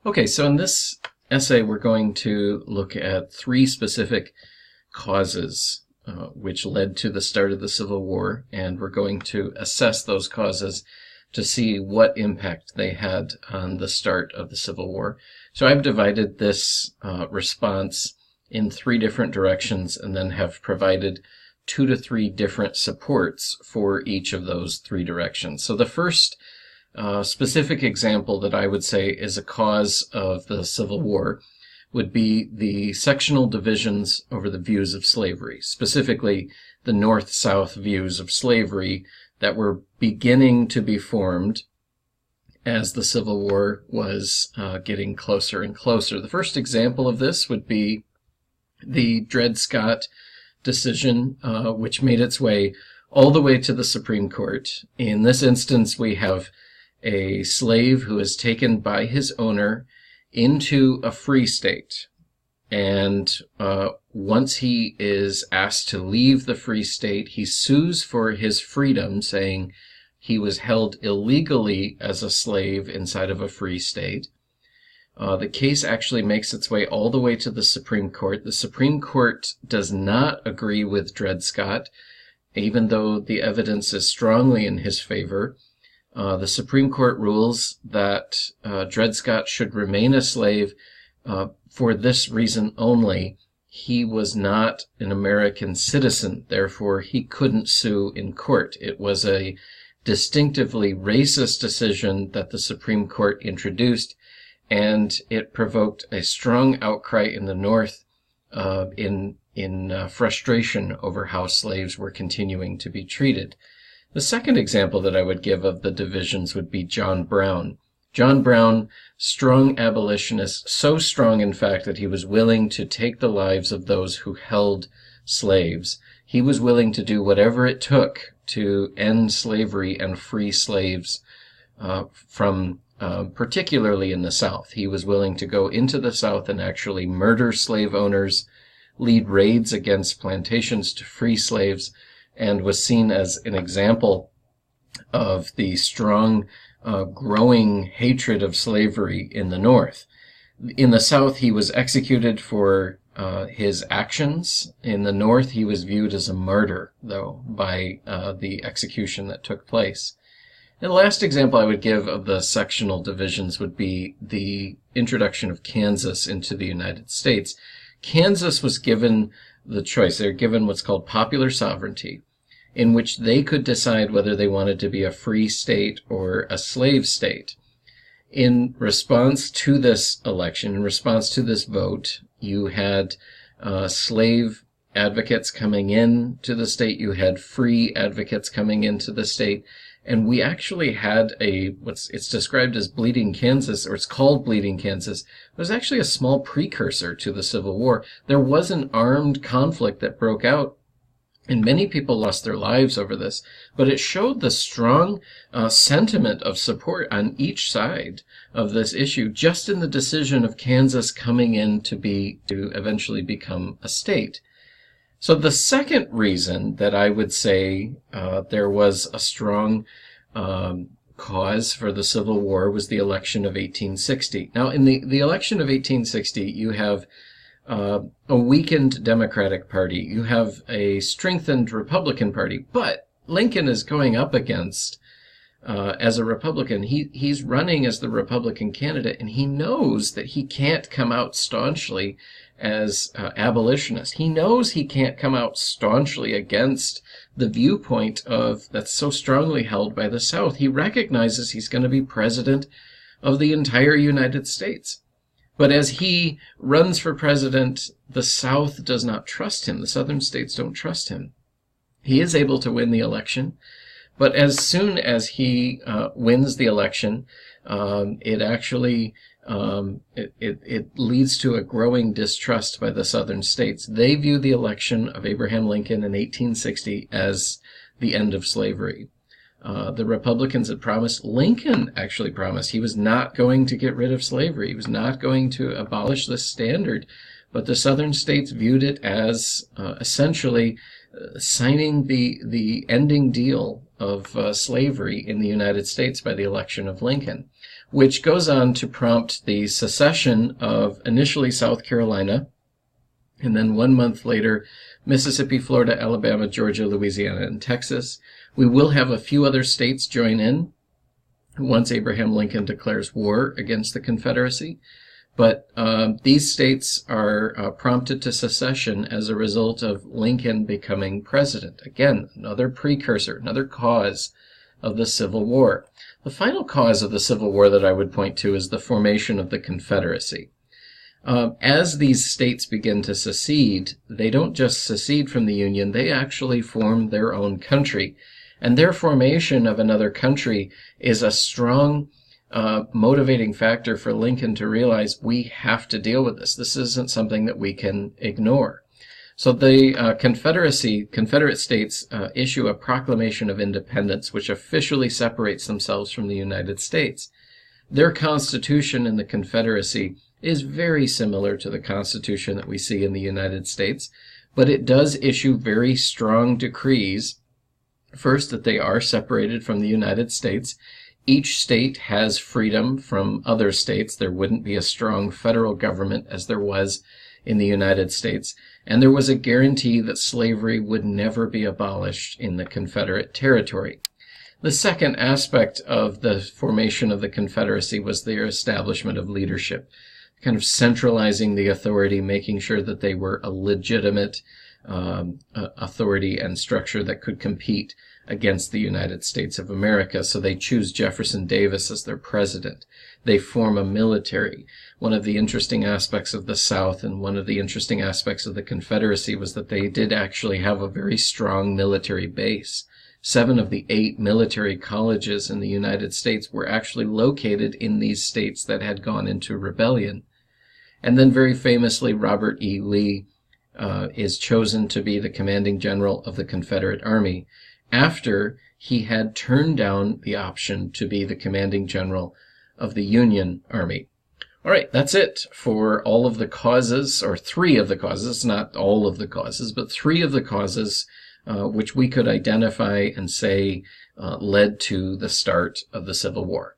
Okay, so in this essay, we're going to look at three specific causes which led to the start of the Civil War, and we're going to assess those causes to see what impact they had on the start of the Civil War. So I've divided this response in three different directions and then have provided 2 to 3 different supports for each of those three directions. So the first specific example that I would say is a cause of the Civil War would be the sectional divisions over the views of slavery, specifically the North-South views of slavery that were beginning to be formed as the Civil War was getting closer and closer. The first example of this would be the Dred Scott decision, which made its way all the way to the Supreme Court. In this instance, we have a slave who is taken by his owner into a free state. And once he is asked to leave the free state, he sues for his freedom, saying he was held illegally as a slave inside of a free state. The case actually makes its way all the way to the Supreme Court. The Supreme Court does not agree with Dred Scott, even though the evidence is strongly in his favor. The Supreme Court rules that Dred Scott should remain a slave for this reason only. He was not an American citizen, therefore he couldn't sue in court. It was a distinctively racist decision that the Supreme Court introduced, and it provoked a strong outcry in the North in frustration over how slaves were continuing to be treated. The second example that I would give of the divisions would be John Brown. John Brown, strong abolitionist, so strong in fact that he was willing to take the lives of those who held slaves. He was willing to do whatever it took to end slavery and free slaves from particularly in the South. He was willing to go into the South and actually murder slave owners, lead raids against plantations to free slaves, and was seen as an example of the strong, growing hatred of slavery in the North. In the South, he was executed for his actions. In the North, he was viewed as a martyr, though, by the execution that took place. And the last example I would give of the sectional divisions would be the introduction of Kansas into the United States. Kansas was given the choice. They're given what's called popular sovereignty, in which they could decide whether they wanted to be a free state or a slave state. In response to this election, in response to this vote, you had slave advocates coming in to the state, you had free advocates coming into the state, and we actually had it's described as Bleeding Kansas, or it's called Bleeding Kansas. It was actually a small precursor to the Civil War. There was an armed conflict that broke out, and many people lost their lives over this, but it showed the strong sentiment of support on each side of this issue, just in the decision of Kansas coming in to eventually become a state. So the second reason that I would say there was a strong cause for the Civil War was the election of 1860. Now, in the election of 1860, you have a weakened Democratic Party. You have a strengthened Republican Party, but Lincoln is going up against, as a Republican, he's running as the Republican candidate, and he knows that he can't come out staunchly as abolitionist. He knows he can't come out staunchly against the viewpoint that's so strongly held by the South. He recognizes he's going to be president of the entire United States. But as he runs for president, the South does not trust him. The Southern states don't trust him. He is able to win the election, but as soon as he wins the election, it actually it leads to a growing distrust by the Southern states. They view the election of Abraham Lincoln in 1860 as the end of slavery. The Republicans had promised, Lincoln actually promised, he was not going to get rid of slavery. He was not going to abolish this standard. But the Southern states viewed it as essentially signing the ending deal of slavery in the United States by the election of Lincoln. which goes on to prompt the secession of initially South Carolina, and then 1 month later, Mississippi, Florida, Alabama, Georgia, Louisiana, and Texas. We will have a few other states join in once Abraham Lincoln declares war against the Confederacy. But these states are prompted to secession as a result of Lincoln becoming president. Again, another precursor, another cause of the Civil War. The final cause of the Civil War that I would point to is the formation of the Confederacy. As these states begin to secede, they don't just secede from the Union, they actually form their own country. And their formation of another country is a strong motivating factor for Lincoln to realize we have to deal with this. This isn't something that we can ignore. So the Confederate States issue a proclamation of independence, which officially separates themselves from the United States. Their constitution in the Confederacy is very similar to the Constitution that we see in the United States, but it does issue very strong decrees. First, that they are separated from the United States. Each state has freedom from other states. There wouldn't be a strong federal government as there was in the United States. And there was a guarantee that slavery would never be abolished in the Confederate territory. The second aspect of the formation of the Confederacy was their establishment of leadership, kind of centralizing the authority, making sure that they were a legitimate authority and structure that could compete against the United States of America. So they choose Jefferson Davis as their president. They form a military. One of the interesting aspects of the South and one of the interesting aspects of the Confederacy was that they did actually have a very strong military base. 7 of the 8 military colleges in the United States were actually located in these states that had gone into rebellion. And then very famously, Robert E. Lee is chosen to be the commanding general of the Confederate Army after he had turned down the option to be the commanding general of the Union Army. All right, that's it for all of the causes, or 3 of the causes, not all of the causes, but 3 of the causes which we could identify and say led to the start of the Civil War.